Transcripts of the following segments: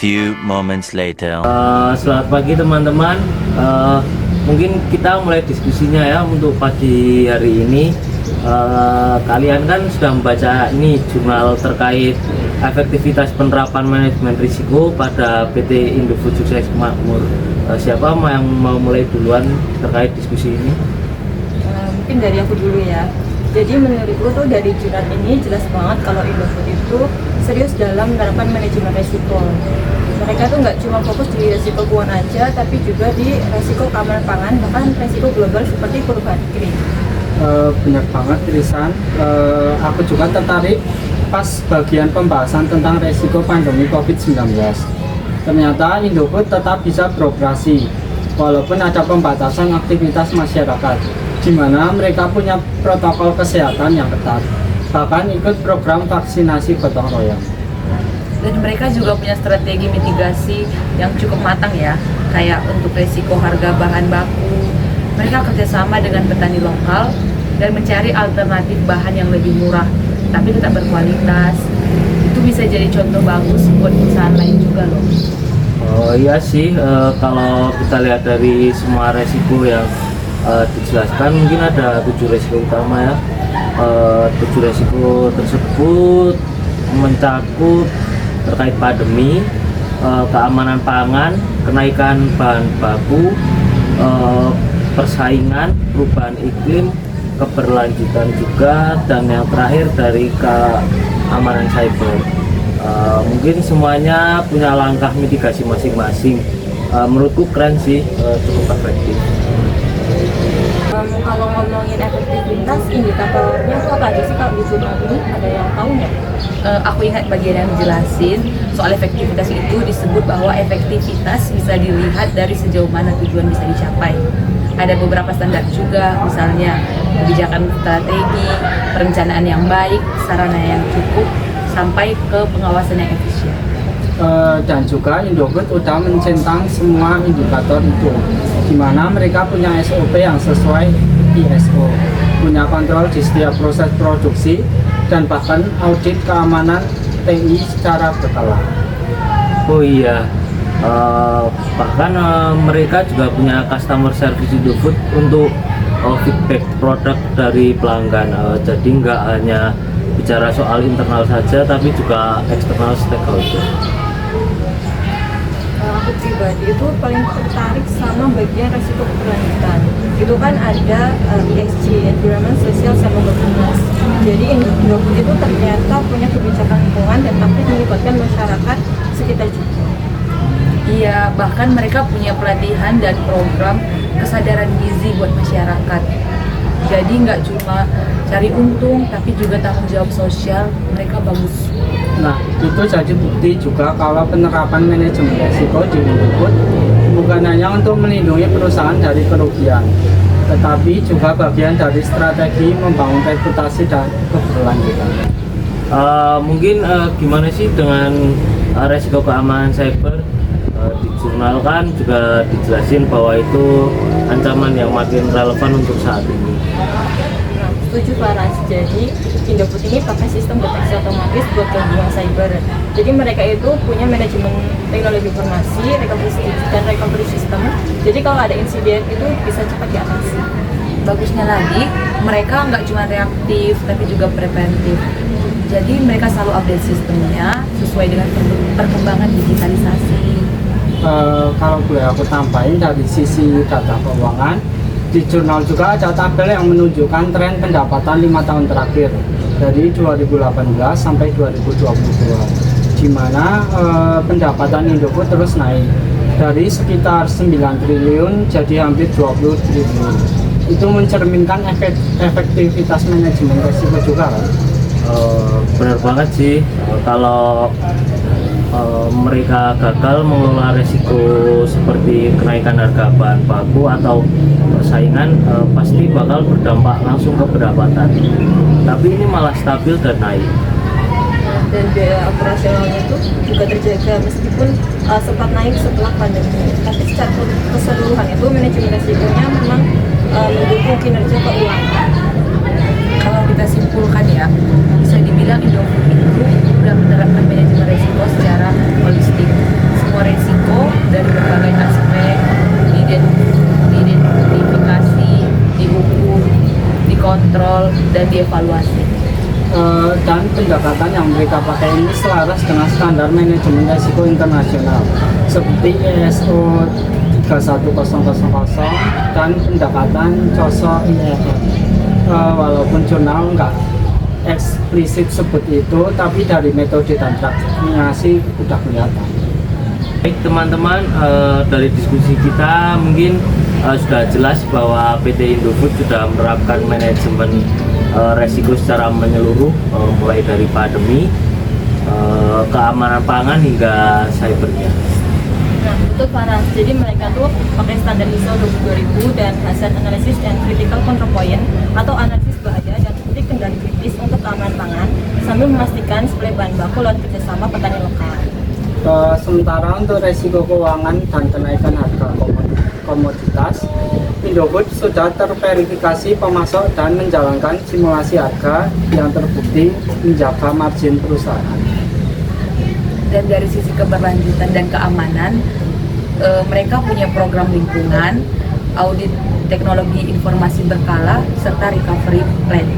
few moments later. Selamat pagi teman-teman. Mungkin kita mulai diskusinya ya untuk pagi hari ini. Kalian kan sudah membaca ini jurnal terkait efektivitas penerapan manajemen risiko pada PT Indofood Sukses Makmur. Siapa yang mau mulai duluan terkait diskusi ini? Mungkin dari aku dulu ya. Jadi menurutku tuh dari jurnal ini jelas banget kalau Indofood itu serius dalam menerapkan manajemen risiko. Mereka tuh nggak cuma fokus di risiko keuangan aja, tapi juga di risiko keamanan pangan, bahkan risiko global seperti perubahan iklim. Benar banget Risan. Aku juga tertarik pas bagian pembahasan tentang risiko pandemi COVID-19. Ternyata Indofood tetap bisa beroperasi walaupun ada pembatasan aktivitas masyarakat, di mana mereka punya protokol kesehatan yang ketat, bahkan ikut program vaksinasi gotong royong. Dan mereka juga punya strategi mitigasi yang cukup matang ya, kayak untuk risiko harga bahan baku. Mereka kerjasama dengan petani lokal dan mencari alternatif bahan yang lebih murah, tapi tetap berkualitas. Itu bisa jadi contoh bagus buat perusahaan lain juga loh. Oh iya sih, kalau kita lihat dari semua resiko yang dijelaskan, mungkin ada 7 resiko utama ya. 7 resiko tersebut mencakup terkait pandemi, keamanan pangan, kenaikan bahan baku, persaingan, perubahan iklim, keberlanjutan juga, dan yang terakhir dari keamanan cyber. Mungkin semuanya punya langkah mitigasi masing-masing. Menurutku keren sih, cukup efektif. Kalau ngomongin efektivitas, indikatornya tuh apa aja sih kalau di jurnal ini? Ada yang tahu nggak? Aku ingat bagian yang menjelasin soal efektivitas itu disebut bahwa efektivitas bisa dilihat dari sejauh mana tujuan bisa dicapai. Ada beberapa standar juga, misalnya kebijakan strategi, perencanaan yang baik, sarana yang cukup, sampai ke pengawasan yang efisien. Dan juga Indofood udah mencentang semua indikator itu, di mana mereka punya SOP yang sesuai ISO, punya kontrol di setiap proses produksi, dan bahkan audit keamanan TI secara berkala. Oh iya, bahkan mereka juga punya customer service Indofood untuk feedback produk dari pelanggan. Jadi nggak hanya bicara soal internal saja, tapi juga eksternal stakeholder. Aku pribadi itu paling tertarik sama bagian resiko keberlanjutan. Itu kan ada ESG, Environment, Social, sama Governance. Jadi Indofood itu ternyata punya kebijakan lingkungan dan aktif melibatkan masyarakat sekitar juga. Iya, bahkan mereka punya pelatihan dan program kesadaran gizi buat masyarakat. Jadi nggak cuma cari untung, tapi juga tanggung jawab sosial mereka bagus. Nah, itu jadi bukti juga kalau penerapan manajemen risiko di Indofood bukan hanya untuk melindungi perusahaan dari kerugian, tetapi juga bagian dari strategi membangun reputasi dan keberlanjutan. Mungkin gimana sih dengan resiko keamanan cyber? Di jurnal kan juga dijelasin bahwa itu ancaman yang makin relevan untuk saat ini. Nah, setuju Faras. Jadi Indofood ini pakai sistem deteksi otomatis buat gangguan cyber. Jadi mereka itu punya manajemen teknologi informasi, recovery system. Jadi kalau ada insiden itu bisa cepat diatasi. Bagusnya lagi, mereka nggak cuma reaktif, tapi juga preventif. Jadi mereka selalu update sistemnya sesuai dengan perkembangan digitalisasi. Kalau boleh aku tambahin dari sisi data keuangan, di jurnal juga ada tabel yang menunjukkan tren pendapatan 5 tahun terakhir dari 2018 sampai 2022, di mana pendapatan Indofood terus naik dari sekitar 9 triliun jadi hampir 20 triliun. Itu mencerminkan efektivitas manajemen risiko juga kan? Benar banget sih, kalau mereka gagal mengelola resiko seperti kenaikan harga bahan baku atau persaingan, pasti bakal berdampak langsung ke pendapatan. Tapi ini malah stabil dan naik. Dan biaya operasionalnya itu juga terjaga meskipun sempat naik setelah pandemi. Tapi secara keseluruhan itu manajemen resikonya memang mendukung kinerja keuangan. Kalau kita simpulkan ya, bisa dibilang Indofood itu udah menerapkan manajemen risiko secara holistik. semua resiko dari berbagai aspek, diidentifikasi, diukur, dikontrol, dan dievaluasi. Dan pendekatan yang mereka pakai ini selaras dengan standar manajemen risiko internasional seperti ISO 31000 dan pendekatan COSO IFR. Walaupun jurnal nggak eksplisit sebut itu, tapi dari metode dan praktiknya sih udah kelihatan. Baik teman-teman, dari diskusi kita mungkin sudah jelas bahwa PT Indofood sudah menerapkan manajemen resiko secara menyeluruh, mulai dari pandemi, keamanan pangan hingga cybernya. Nah, itu Farah. Jadi mereka tuh pakai standar ISO 22000 dan hazard analysis and critical control point atau analisis bahaya dan titik kendali kritis untuk keamanan pangan sambil memastikan suplai bahan baku lewat kerjasama petani lokal. Sementara untuk resiko keuangan dan kenaikan harga komoditas, Indofood sudah terverifikasi pemasok dan menjalankan simulasi harga yang terbukti menjaga margin perusahaan. Dan dari sisi keberlanjutan dan keamanan, mereka punya program lingkungan, audit teknologi informasi berkala, serta recovery plan.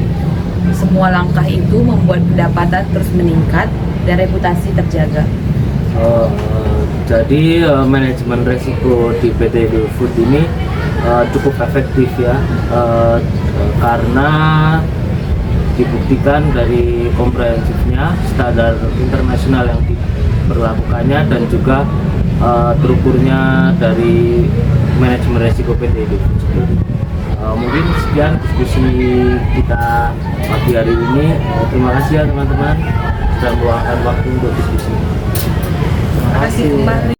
Semua langkah itu membuat pendapatan terus meningkat dan reputasi terjaga. Jadi manajemen resiko di PT Indofood ini cukup efektif ya, karena dibuktikan dari komprehensifnya standar internasional yang diberlakukannya dan juga terukurnya dari manajemen resiko PT Indofood sendiri. Mungkin sekian diskusi kita pagi hari ini. Terima kasih ya teman-teman sudah meluangkan waktu untuk diskusi. Terima kasih kembali.